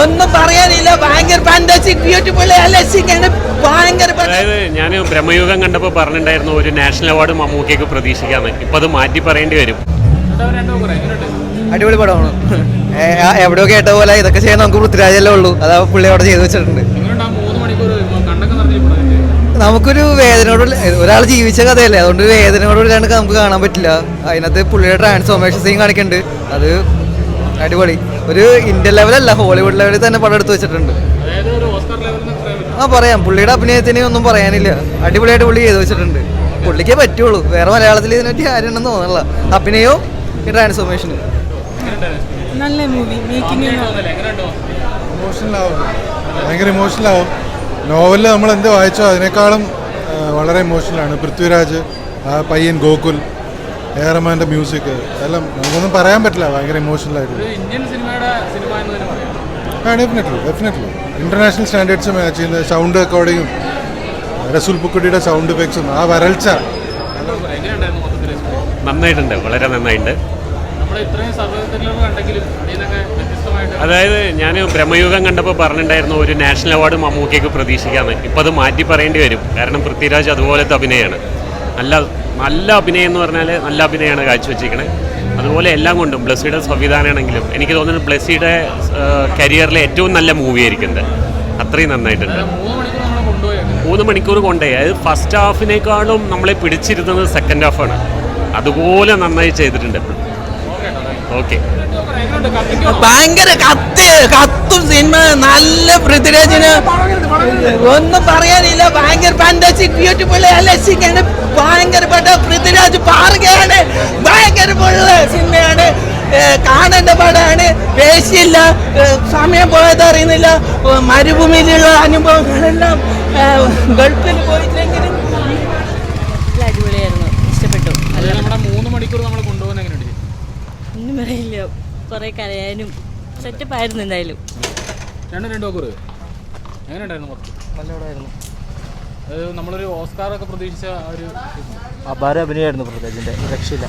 ഒന്നും പറയാനില്ല. ഭയങ്കര ഫാന്റാസ്റ്റിക് ബ്യൂട്ടിഫുൾ ഭയങ്കര. അതായത് ഞാൻ ബ്രഹ്മയുഗം കണ്ടപ്പോൾ പറഞ്ഞിട്ടുണ്ടായിരുന്നു ഒരു നാഷണൽ അവാർഡ് മമ്മൂക്കയ്ക്ക് പ്രതീക്ഷിക്കാന്ന്. ഇപ്പൊ അത് മാറ്റി പറയേണ്ടി വരും. അടിപൊളി പടമാണ്. എവിടെയോ കേട്ട പോലെ ഇതൊക്കെ ചെയ്യാൻ നമുക്ക് പൃഥ്വിരാജല്ലേ ഉള്ളൂ. അതാ പുള്ളി അവിടെ ചെയ്തു വെച്ചിട്ടുണ്ട്. നമുക്കൊരു വേദനയോട് ഒരാൾ ജീവിച്ച കഥയല്ലേ, അതുകൊണ്ട് വേദനയോടുകൂടിയാണ് നമുക്ക് കാണാൻ പറ്റില്ല. അതിനകത്ത് പുള്ളിയുടെ ട്രാൻസ്ഫോർമേഷൻ സീൻ കാണിക്കുന്നുണ്ട്. അത് അടിപൊളി. ഒരു ഇന്ത്യൻ ലെവലല്ല, ഹോളിവുഡ് ലെവലിൽ തന്നെ പടം എടുത്ത് വെച്ചിട്ടുണ്ട്. പറയാം, പുള്ളിയുടെ അഭിനയത്തിന് ഒന്നും പറയാനില്ല. അടിപൊളിയായിട്ട് പുള്ളി ചെയ്തു വെച്ചിട്ടുണ്ട്. പുള്ളിക്കേ പറ്റുള്ളൂ, വേറെ മലയാളത്തിൽ ഇതിനെപ്പറ്റി കാര്യമുണ്ടെന്ന് തോന്നുന്നില്ല. അഭിനയവും ഈ ട്രാൻസ്ഫോർമേഷനും നല്ല മൂവി. ഭയങ്കര ഇമോഷണലാവും. നോവലിൽ നമ്മൾ എന്ത് വായിച്ചോ അതിനേക്കാളും വളരെ ഇമോഷണലാണ്. പൃഥ്വിരാജ്, ആ പയ്യൻ ഗോകുൽ, എ ആർ റഹ്മാൻ്റെ മ്യൂസിക് എല്ലാം നമുക്കൊന്നും പറയാൻ പറ്റില്ല. ഭയങ്കര ഇമോഷണലായിട്ട്. ഡെഫിനറ്റ്ലി ഇന്റർനാഷണൽ സ്റ്റാൻഡേർഡ്സ് മാച്ച് ചെയ്യുന്ന സൗണ്ട് റെക്കോർഡിങ്ങും റസൂൽ പുക്കുട്ടിയുടെ സൗണ്ട് എഫക്ട്സും ആ വരൾച്ച നന്നായിട്ടുണ്ട്, വളരെ നന്നായിട്ടുണ്ട്. അതായത് ഞാൻ ബ്രഹ്മയുഗം കണ്ടപ്പോൾ പറഞ്ഞിട്ടുണ്ടായിരുന്നു ഒരു നാഷണൽ അവാർഡ് മമ്മൂക്കയ്ക്ക് പ്രതീക്ഷിക്കാമെന്ന്. ഇപ്പോൾ അത് മാറ്റി പറയേണ്ടി വരും. കാരണം പൃഥ്വിരാജ് അതുപോലത്തെ അഭിനയമാണ്. നല്ല അഭിനയം എന്ന് പറഞ്ഞാൽ നല്ല അഭിനയമാണ് കാഴ്ചവെച്ചിരിക്കുന്നത്. അതുപോലെ എല്ലാം കൊണ്ടും ബ്ലസ്സിയുടെ സംവിധാനമാണെങ്കിലും എനിക്ക് തോന്നുന്നു ബ്ലസ്സിയുടെ കരിയറിലെ ഏറ്റവും നല്ല മൂവി ആയിരിക്കുന്നത്. അത്രയും നന്നായിട്ടുണ്ട്. 3 മണിക്കൂർ കൊണ്ടേ അത് ഫസ്റ്റ് ഹാഫിനേക്കാളും നമ്മളെ പിടിച്ചിരുന്നത് സെക്കൻഡ് ഹാഫാണ്. അതുപോലെ നന്നായി ചെയ്തിട്ടുണ്ട്. ഓക്കെ, ഭയങ്കര കത്തും സിനിമ. നല്ല പൃഥ്വിരാജിന് ഒന്നും പറയാനില്ല. ഭയങ്കര ഫാന്റാസ്റ്റിക് ബ്യൂട്ടിഫുൾ ഭയങ്കര പൃഥ്വിരാജ് പാറുകയാണ്. ഭയങ്കര സിനിമയാണ്, കാണേണ്ട പടമാണ്. വേശിയില്ല, സമയം പോയത് അറിയുന്നില്ല. മരുഭൂമിയിലുള്ള അനുഭവങ്ങളെല്ലാം ഗൾഫിൽ പോയിട്ടെങ്കിലും അടിപൊളിയായിരുന്നു, ഇഷ്ടപ്പെട്ടു. 3 മണിക്കൂർ നമ്മൾ കൊണ്ടുപോകാൻ എങ്ങനെയുണ്ട്? ഒന്നും പറയില്ല, കുറെ കരയാനും സെറ്റപ്പായിരുന്നു. എന്തായാലും 2 മണിക്കൂർ എങ്ങനെ ഉണ്ടായിരുന്നു? നല്ലതായിരുന്നു. അത് നമ്മളൊരു ഓസ്കാറൊക്കെ പ്രതീക്ഷിച്ച ഒരു അപാര അഭിനയമായിരുന്നു പൃഥ്വിരാജിന്റെ, രക്ഷയില്ല.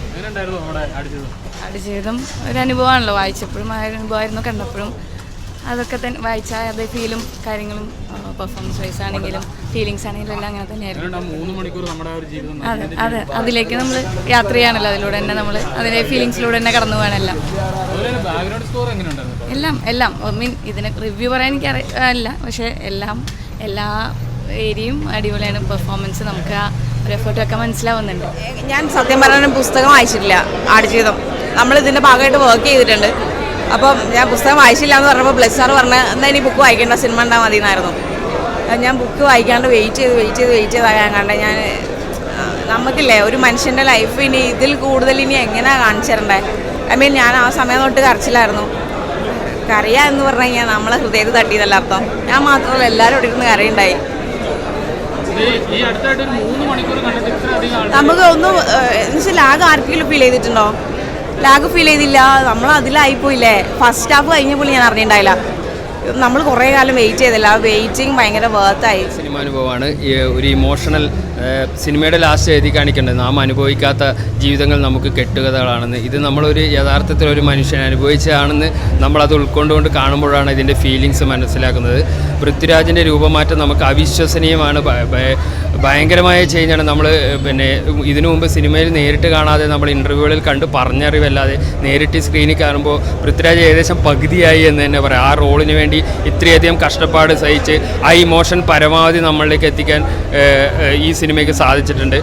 എങ്ങനെ ഉണ്ടായിരുന്നു നമ്മുടെ ആടുജീവിതം? ഒരു അനുഭവമാണല്ലോ, വായിച്ചപ്പോഴും ആ ഒരു അനുഭവമായിരുന്നു, കണ്ടപ്പോഴും അതൊക്കെ തന്നെ. വായിച്ച അതേ ഫീലും കാര്യങ്ങളും പെർഫോമൻസ് വൈസ് ആണെങ്കിലും ഫീലിങ്സ് ആണെങ്കിലും എല്ലാം അങ്ങനെ തന്നെയായിരുന്നു. 3 മണിക്കൂർ നമ്മുടെ ഒരു ജീവിതം. അതെ, അതിലേക്ക് നമ്മൾ യാത്ര ചെയ്യാണല്ലോ. അതിലൂടെ തന്നെ നമ്മൾ അതിലെ ഫീലിങ്സിലൂടെ തന്നെ കടന്നു പോകാനെല്ലാം. ബാക്ക്ഗ്രൗണ്ട് സ്കോർ എങ്ങനെ ഉണ്ടായിരുന്നു? എല്ലാം മീൻ ഇതിനെ റിവ്യൂ പറയാൻ എനിക്ക് അറിയില്ല, പക്ഷേ എല്ലാ ഏരിയയും അടിപൊളിയാണ്. പെർഫോമൻസ് നമുക്ക് ആ ഒരു എഫേർട്ടൊക്കെ മനസ്സിലാവുന്നുണ്ട്. ഞാൻ സത്യം പറഞ്ഞാൽ പുസ്തകം വായിച്ചിട്ടില്ല. ആടുജീവിതം നമ്മൾ ഇതിൻ്റെ ഭാഗമായിട്ട് വർക്ക് ചെയ്തിട്ടുണ്ട്. അപ്പം ഞാൻ പുസ്തകം വായിച്ചില്ല എന്ന് പറഞ്ഞപ്പോൾ ബ്ലസ് സാർ പറഞ്ഞ എന്നാൽ ഇനി ബുക്ക് വായിക്കേണ്ട, സിനിമ ഉണ്ടാൽ മതി എന്നായിരുന്നു. ഞാൻ ബുക്ക് വായിക്കാണ്ട് വെയിറ്റ് ചെയ്താകാൻ കണ്ട ഞാൻ നമുക്കില്ലേ ഒരു മനുഷ്യൻ്റെ ലൈഫ് ഇനി ഇതിൽ കൂടുതൽ ഇനി എങ്ങനെയാണ് കാണിച്ചു തരണ്ടേ. ഞാൻ ആ സമയം തൊട്ട് കരച്ചിലായിരുന്നു. കരയുക എന്ന് പറഞ്ഞു കഴിഞ്ഞാൽ നമ്മളെ ഹൃദയത്തിൽ തട്ടിയതല്ല അർത്ഥം. ഞാൻ മാത്രമല്ല, എല്ലാവരും ഇവിടെ ഇരുന്ന് കരയുണ്ടായി. നമുക്ക് ഒന്നും എന്നുവെച്ചാൽ ലാഗ് ആർക്കെങ്കിലും ഫീൽ ചെയ്തിട്ടുണ്ടോ? ലാഗ് ഫീൽ ചെയ്തില്ല. നമ്മൾ അതിലായിപ്പോയില്ലേ. ഫസ്റ്റ് ഹാഫ് കഴിഞ്ഞപ്പോൾ ഞാൻ അറിഞ്ഞിട്ടുണ്ടായില്ല. നമ്മൾ കുറേ കാലം വെയിറ്റ് ചെയ്തില്ല. ആ വെയിറ്റിംഗ് ഭയങ്കര വേർത്തായി. സിനിമാനുഭവമാണ്. ഒരു ഇമോഷണൽ സിനിമയുടെ ലാസ്റ്റ് എഴുതി കാണിക്കേണ്ടത് നാം അനുഭവിക്കാത്ത ജീവിതങ്ങൾ നമുക്ക് കെട്ടുകഥകളാണെന്ന്. ഇത് നമ്മളൊരു യഥാർത്ഥത്തിൽ ഒരു മനുഷ്യൻ അനുഭവിച്ചതാണെന്ന് നമ്മളത് ഉൾക്കൊണ്ടുകൊണ്ട് കാണുമ്പോഴാണ് ഇതിൻ്റെ ഫീലിങ്സ് മനസ്സിലാക്കുന്നത്. പൃഥ്വിരാജിൻ്റെ രൂപമാറ്റം നമുക്ക് അവിശ്വസനീയമാണ്. ഭയങ്കരമായ ചേഞ്ചാണ്. നമ്മൾ ഇതിനു മുമ്പ് സിനിമയിൽ നേരിട്ട് കാണാതെ നമ്മൾ ഇൻ്റർവ്യൂകളിൽ കണ്ട് പറഞ്ഞറിവല്ലാതെ നേരിട്ട് സ്ക്രീനിൽ കാണുമ്പോൾ പൃഥ്വിരാജ് ഏകദേശം പകുതിയായി എന്ന് തന്നെ പറയാം. ആ റോളിന് വേണ്ടി ഇത്രയധികം കഷ്ടപ്പാട് സഹിച്ച് ആ ഇമോഷൻ പരമാവധി നമ്മളിലേക്ക് എത്തിക്കാൻ ഈ സിനിമയ്ക്ക് സാധിച്ചിട്ടുണ്ട്.